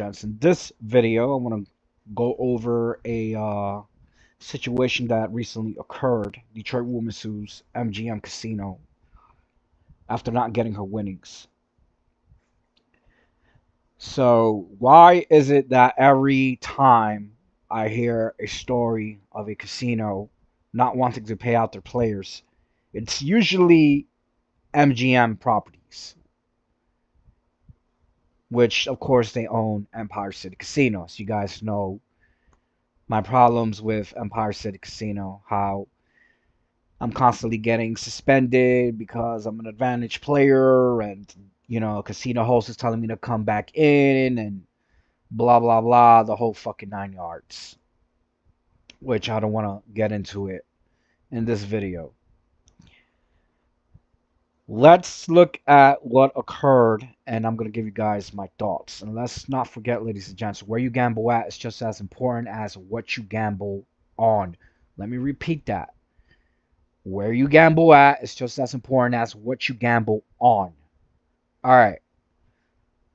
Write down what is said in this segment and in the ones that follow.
In this video, I want to go over a situation that recently occurred. Detroit woman sues MGM Casino after not getting her winnings. So, why is it that every time I hear a story of a casino not wanting to pay out their players, it's usually MGM properties, which of course they own Empire City Casino. So you guys know my problems with Empire City Casino, how I'm constantly getting suspended because I'm an advantage player, and casino host is telling me to come back in, and blah blah blah, the whole fucking 9 yards, which I don't want to get into it in this video. Let's look at what occurred, and I'm going to give you guys my thoughts. And let's not forget, ladies and gents, where you gamble at is just as important as what you gamble on. Let me repeat that. Where you gamble at is just as important as what you gamble on. All right,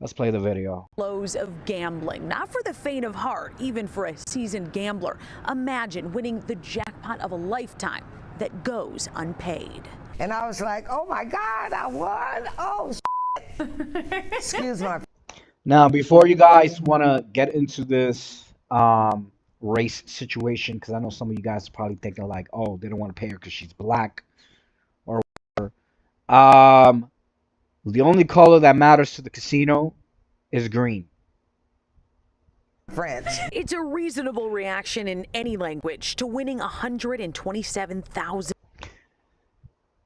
let's play the video. Lows of gambling, not for the faint of heart, even for a seasoned gambler. Imagine winning the jackpot of a lifetime that goes unpaid. And I was like, oh my God, I won. Oh, shit. Excuse me. Now, before you guys want to get into this race situation, because I know some of you guys are probably thinking like, oh, they don't want to pay her because she's black or whatever. The only color that matters to the casino is green. French. It's a reasonable reaction in any language to winning $127,000.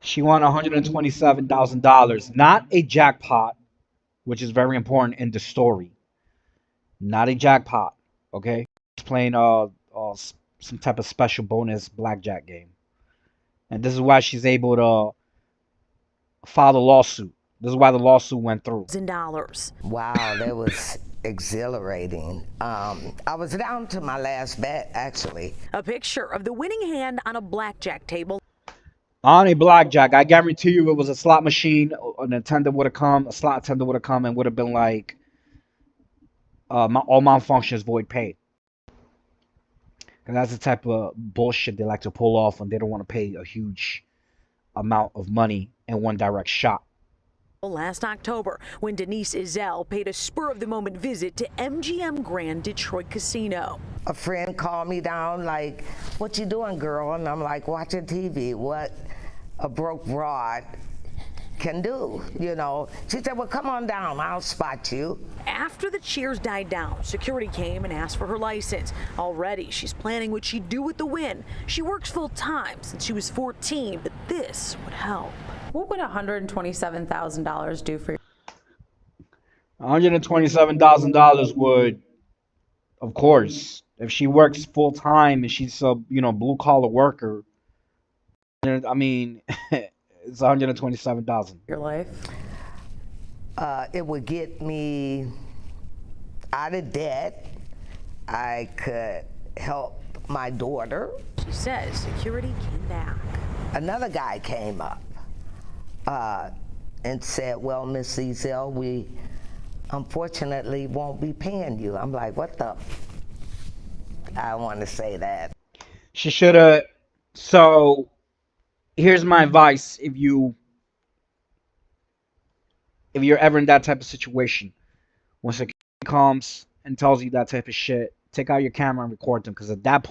She won $127,000, not a jackpot, which is very important in the story. Not a jackpot, okay? She's playing some type of special bonus blackjack game, and this is why she's able to file the lawsuit. This is why the lawsuit went through. Wow, that was exhilarating. I was down to my last bet, actually. A picture of the winning hand on a blackjack table. On a blackjack, I guarantee you, it was a slot machine. An attendant would have come, a slot attendant would have come, and would have been like, all malfunctions void paid. And that's the type of bullshit they like to pull off when they don't want to pay a huge amount of money in one direct shot. Last October, when Denise Izell paid a spur-of-the-moment visit to MGM Grand Detroit Casino. A friend called me down like, what you doing, girl? And I'm like, watching TV. What a broke broad can do, you know. She said, well, come on down. I'll spot you. After the cheers died down, security came and asked for her license. Already, she's planning what she'd do with the win. She works full-time since she was 14, but this would help. What would $127,000 do for you? $127,000 would, of course, if she works full time and she's a blue collar worker. I mean, it's $127,000. Your life? It would get me out of debt. I could help my daughter. She says security came back. Another guy came up and said, well, Miss Ezell, we unfortunately won't be paying you. I'm like, what the? I want to say that. She should have. So here's my advice. If you're ever in that type of situation, when security comes and tells you that type of shit, take out your camera and record them. Because at that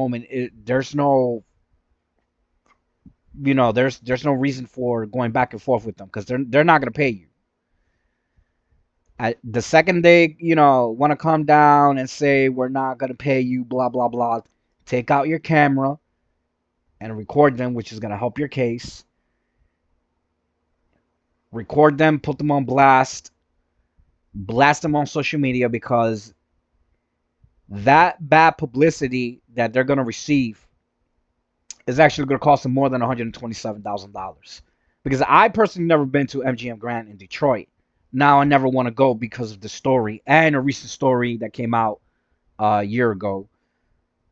moment, there's no, there's no reason for going back and forth with them, because they're not gonna pay you. At the second they want to come down and say we're not gonna pay you, blah blah blah, take out your camera and record them, which is gonna help your case. Record them, put them on blast them on social media, because that bad publicity that they're gonna receive is actually going to cost them more than $127,000. Because I personally never been to MGM Grand in Detroit. Now I never want to go because of the story and a recent story that came out a year ago,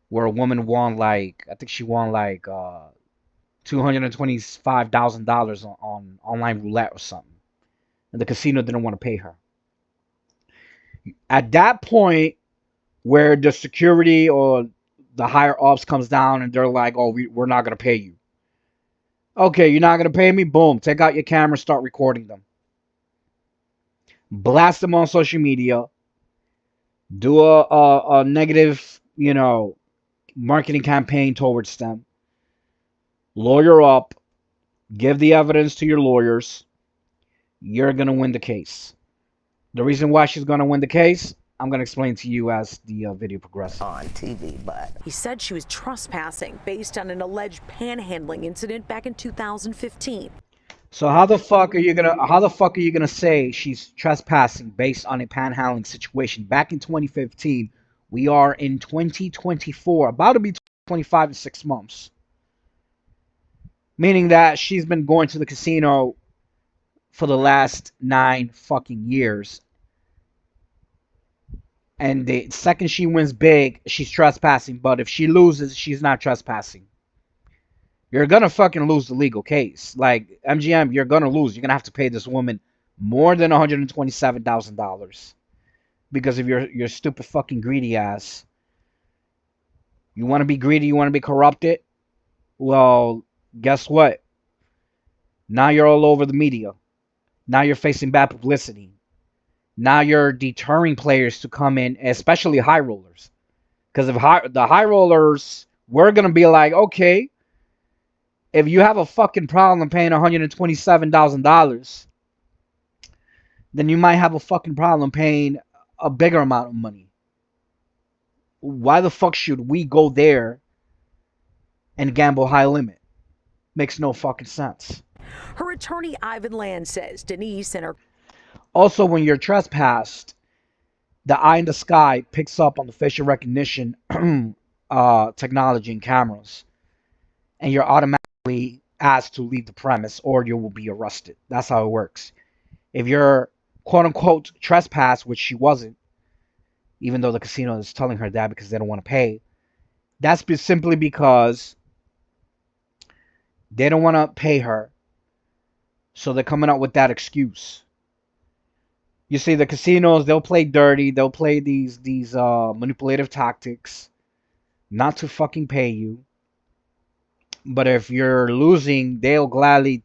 where a woman won I think she won $225,000 on online roulette or something. and the casino didn't want to pay her. At that point, where the security or the higher ups comes down and they're like, "Oh, we're not gonna pay you." Okay, you're not gonna pay me. Boom, take out your camera, start recording them, blast them on social media, do a negative, marketing campaign towards them, lawyer up, give the evidence to your lawyers. You're gonna win the case. The reason why she's gonna win the case, I'm gonna explain to you as the video progresses. On TV, but He said she was trespassing based on an alleged panhandling incident back in 2015. So how the fuck are you gonna say she's trespassing based on a panhandling situation back in 2015? We are in 2024, about to be 25 in 6 months. Meaning that she's been going to the casino for the last 9 fucking years. And the second she wins big, she's trespassing. But if she loses, she's not trespassing. You're gonna fucking lose the legal case. Like MGM, you're gonna lose. You're gonna have to pay this woman more than $127,000 because of your stupid fucking greedy ass. You want to be greedy? You want to be corrupted? Well, guess what? Now you're all over the media. Now you're facing bad publicity. Now you're deterring players to come in, especially high rollers. Because if the high rollers, we're going to be like, okay, if you have a fucking problem paying $127,000, then you might have a fucking problem paying a bigger amount of money. Why the fuck should we go there and gamble high limit? Makes no fucking sense. Her attorney, Ivan Land, says Denise and her... Also, when you're trespassed, the eye in the sky picks up on the facial recognition technology and cameras, and you're automatically asked to leave the premise or you will be arrested. That's how it works. If you're quote-unquote trespassed, which she wasn't, even though the casino is telling her that because they don't want to pay, that's simply because they don't want to pay her, so they're coming up with that excuse. You see, the casinos, they'll play dirty. They'll play these manipulative tactics not to fucking pay you. But if you're losing, they'll gladly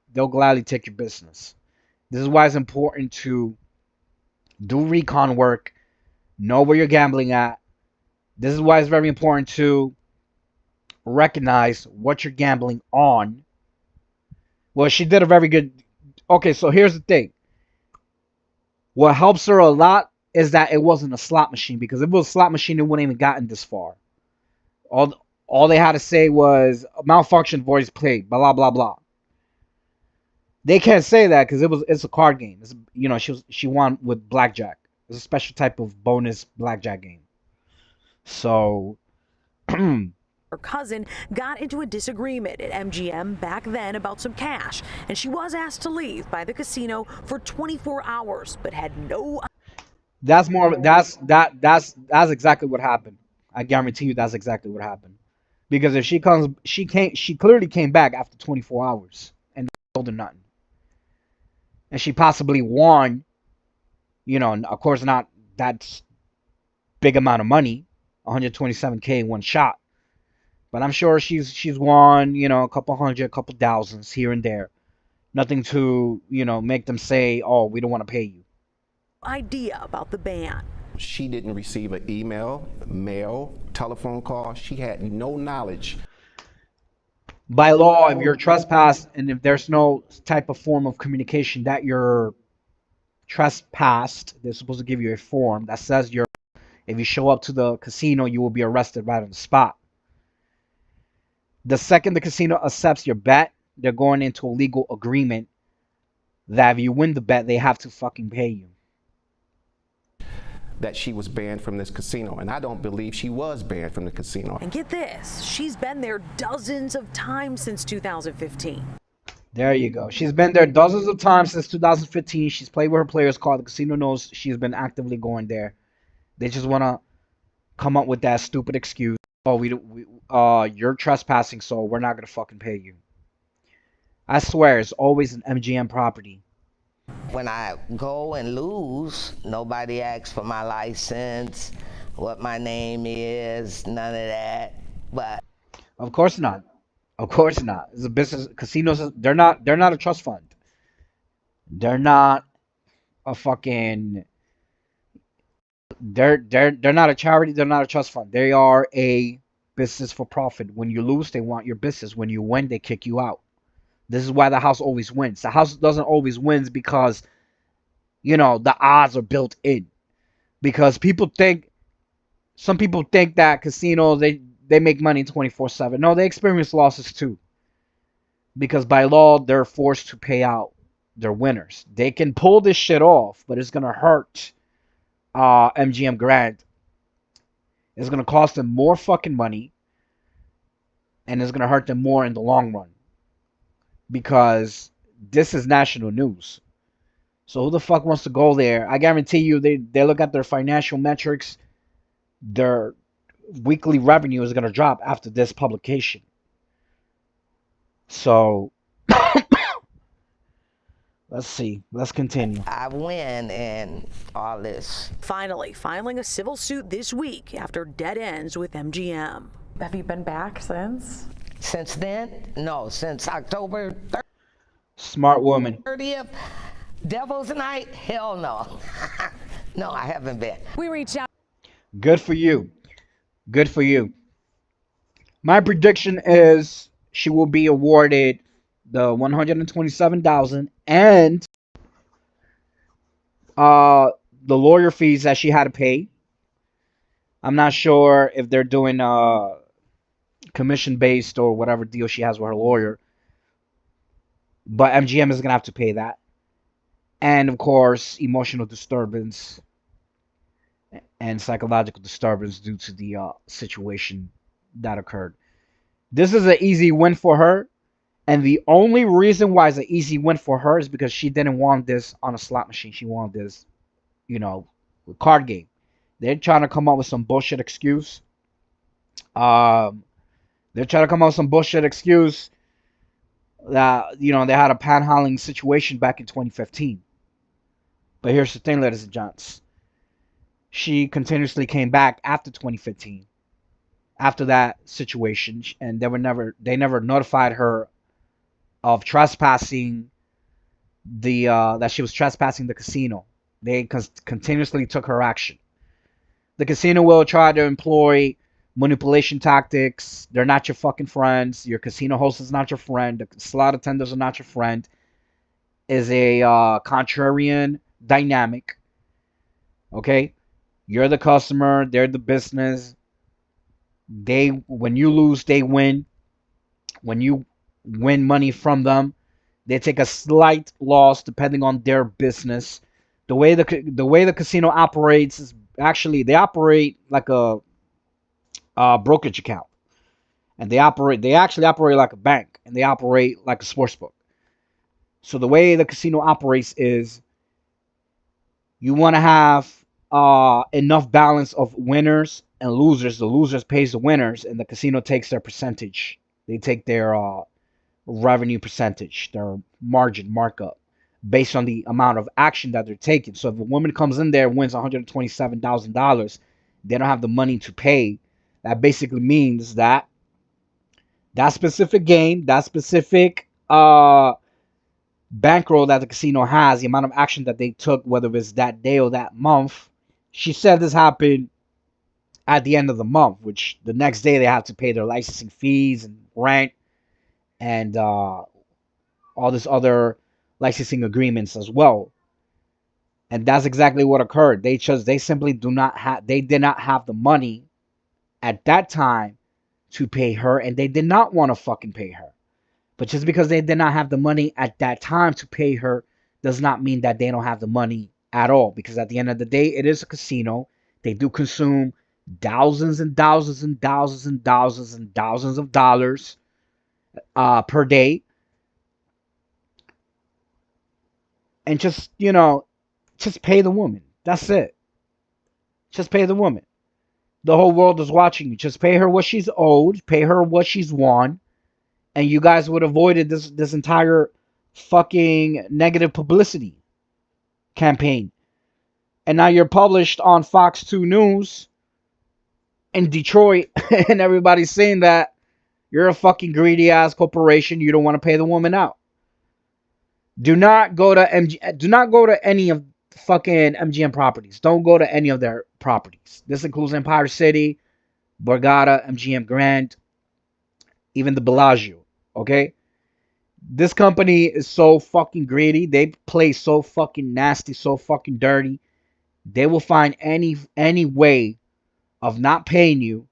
take your business. This is why it's important to do recon work, know where you're gambling at. This is why it's very important to recognize what you're gambling on. Well, she did a very good... Okay, so here's the thing. What helps her a lot is that it wasn't a slot machine, because if it was a slot machine, it wouldn't even gotten this far. All they had to say was malfunction voice played, blah blah blah. They can't say that because it's a card game. She won with blackjack. It's a special type of bonus blackjack game. So Her cousin got into a disagreement at MGM back then about some cash, and she was asked to leave by the casino for 24 hours, but had no... that's exactly what happened. I guarantee you that's exactly what happened. Because if she clearly came back after 24 hours and told her nothing. And she possibly won, of course not that big amount of money, 127K in one shot. But I'm sure she's won, a couple hundred, a couple thousands here and there. Nothing to, make them say, oh, we don't want to pay you. Idea about the ban. She didn't receive an email, mail, telephone call. She had no knowledge. By law, if you're trespassed and if there's no type of form of communication that you're trespassed, they're supposed to give you a form that says if you show up to the casino, you will be arrested right on the spot. The second the casino accepts your bet, they're going into a legal agreement that if you win the bet, they have to fucking pay you. That she was banned from this casino, and I don't believe she was banned from the casino. And get this, she's been there dozens of times since 2015. There you go. She's been there dozens of times since 2015. She's played with her players card. The casino knows she's been actively going there. They just want to come up with that stupid excuse. Oh, you're trespassing, so we're not gonna fucking pay you. I swear, it's always an MGM property. When I go and lose, nobody asks for my license, what my name is, none of that. But Of course not. Of course not. It's a business. Casinos. They're not a trust fund. They're not a fucking. They're not a charity. They're not a trust fund. They are a business for profit. When you lose, they want your business. When you win, they kick you out. This is why the house always wins. The house doesn't always wins because the odds are built in. Because some people think that casinos they make money 24/7. No, they experience losses too. Because by law they're forced to pay out their winners. They can pull this shit off, but it's gonna hurt MGM Grand. It's gonna cost them more fucking money, and it's gonna hurt them more in the long run because this is national news. So who the fuck wants to go there? I guarantee you, they look at their financial metrics. Their weekly revenue is gonna drop after this publication. So let's see. Let's continue. I win and all this. Finally, filing a civil suit this week after dead ends with MGM. Have you been back since? Since then, no, since October Smart woman. 30th, Devil's Night, hell no. No, I haven't been. We reached out. Good for you. Good for you. My prediction is she will be awarded the 127,000 and the lawyer fees that she had to pay. I'm not sure if they're doing commission based or whatever deal she has with her lawyer, but MGM is gonna have to pay that, and of course emotional disturbance and psychological disturbance due to the situation that occurred. This is an easy win for her, and the only reason why it's an easy win for her is because she didn't want this on a slot machine. She wanted this, card game. They're trying to come up with some bullshit excuse. They're trying to come up with some bullshit excuse that they had a panhandling situation back in 2015. But here's the thing, ladies and gents. She continuously came back after 2015, after that situation, and they never notified her of trespassing that she was trespassing the casino. They continuously took her action. The casino will try to employ manipulation tactics. They're not your fucking friends. Your casino host is not your friend. The slot attendants are not your friend. Is a contrarian dynamic. Okay, you're the customer. They're the business. When you lose, they win. When you win money from them, they take a slight loss depending on their business. The way the casino operates is actually they operate like a brokerage account, and they actually operate like a bank, and they operate like a sports book. So the way the casino operates is you want to have enough balance of winners and losers. The losers pays the winners, and the casino takes their percentage. They take their revenue percentage, their margin markup, based on the amount of action that they're taking. So if a woman comes in there and wins $127,000, they don't have the money to pay. That basically means that specific game, that specific bankroll that the casino has, the amount of action that they took, whether it's that day or that month. She said this happened at the end of the month, which the next day they have to pay their licensing fees and rent and all this other licensing agreements as well. And that's exactly what occurred. They simply did not have the money at that time to pay her, and they did not want to fucking pay her. But just because they did not have the money at that time to pay her does not mean that they don't have the money at all. Because at the end of the day, it is a casino. They do consume thousands and thousands and thousands and thousands and thousands of dollars per day. And just pay the woman. That's it. Just pay the woman. The whole world is watching you. Just pay her what she's owed. Pay her what she's won. And you guys would have avoided this entire fucking negative publicity. campaign. And now you're published on Fox 2 News in Detroit, and everybody's saying that you're a fucking greedy ass corporation. You don't want to pay the woman out. Do not go to Do not go to any of fucking MGM properties. Don't go to any of their properties. This includes Empire City, Borgata, MGM Grand, even the Bellagio. Okay, this company is so fucking greedy. They play so fucking nasty, so fucking dirty. They will find any way of not paying you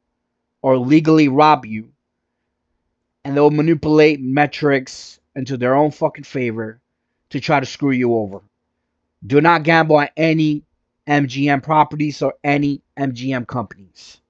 or legally rob you, and they'll manipulate metrics into their own fucking favor to try to screw you over. Do not gamble on any MGM properties or any MGM companies.